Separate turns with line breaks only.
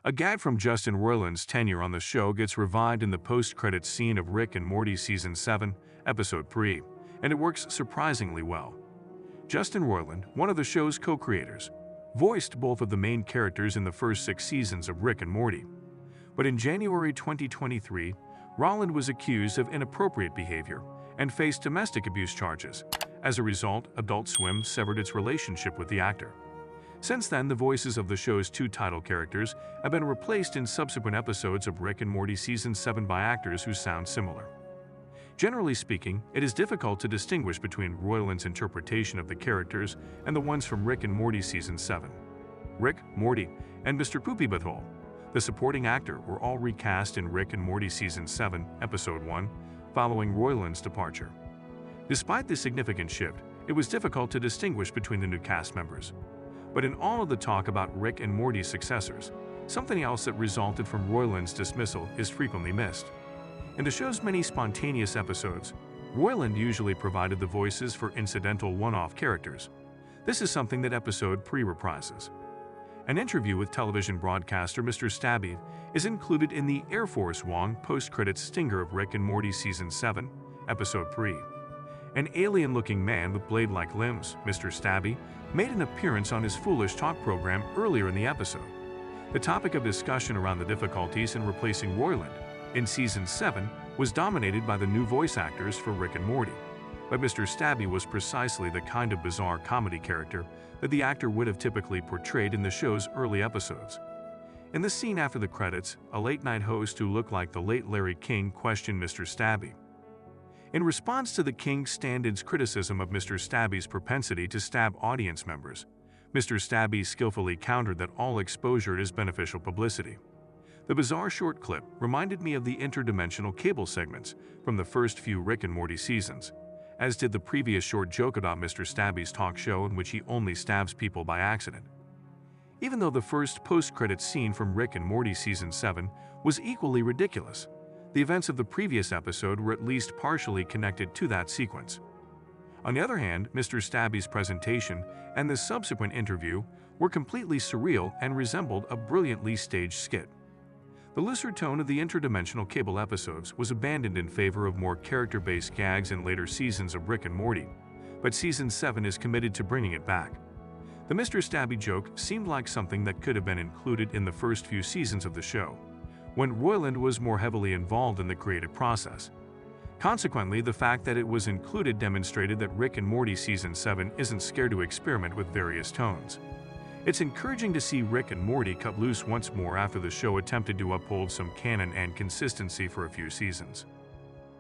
A gag from Justin Roiland's tenure on the show gets revived in the post-credits scene of Rick and Morty Season 7, Episode 3, and it works surprisingly well. Justin Roiland, one of the show's co-creators, voiced both of the main characters in the first 6 seasons of Rick and Morty. But in January 2023, Roiland was accused of inappropriate behavior and faced domestic abuse charges. As a result, Adult Swim severed its relationship with the actor. Since then, the voices of the show's 2 title characters have been replaced in subsequent episodes of Rick and Morty Season 7 by actors who sound similar. Generally speaking, it is difficult to distinguish between Roiland's interpretation of the characters and the ones from Rick and Morty Season 7. Rick, Morty, and Mr. Poopy Butthole, the supporting actor, were all recast in Rick and Morty Season 7, Episode 1, following Roiland's departure. Despite this significant shift, it was difficult to distinguish between the new cast members. But in all of the talk about Rick and Morty's successors, something else that resulted from Roiland's dismissal is frequently missed. In the show's many spontaneous episodes, Roiland usually provided the voices for incidental one-off characters. This is something that episode reprises. An interview with television broadcaster Mr. Stabby is included in the Air Force One post-credits stinger of Rick and Morty Season 7, Episode 3. An alien-looking man with blade-like limbs, Mr. Stabby, made an appearance on his Foolish Talk program earlier in the episode. The topic of discussion around the difficulties in replacing Roiland in Season 7 was dominated by the new voice actors for Rick and Morty, but Mr. Stabby was precisely the kind of bizarre comedy character that the actor would have typically portrayed in the show's early episodes. In the scene after the credits, a late-night host who looked like the late Larry King questioned Mr. Stabby. In response to the King's stand-in's criticism of Mr. Stabby's propensity to stab audience members, Mr. Stabby skillfully countered that all exposure is beneficial publicity. The bizarre short clip reminded me of the interdimensional cable segments from the first few Rick and Morty seasons, as did the previous short joke about Mr. Stabby's talk show in which he only stabs people by accident. Even though the first post-credits scene from Rick and Morty Season 7 was equally ridiculous, the events of the previous episode were at least partially connected to that sequence. On the other hand, Mr. Stabby's presentation and the subsequent interview were completely surreal and resembled a brilliantly staged skit. The looser tone of the interdimensional cable episodes was abandoned in favor of more character-based gags in later seasons of Rick and Morty, but Season 7 is committed to bringing it back. The Mr. Stabby joke seemed like something that could have been included in the first few seasons of the show, when Roiland was more heavily involved in the creative process. Consequently, the fact that it was included demonstrated that Rick and Morty Season 7 isn't scared to experiment with various tones. It's encouraging to see Rick and Morty cut loose once more after the show attempted to uphold some canon and consistency for a few seasons.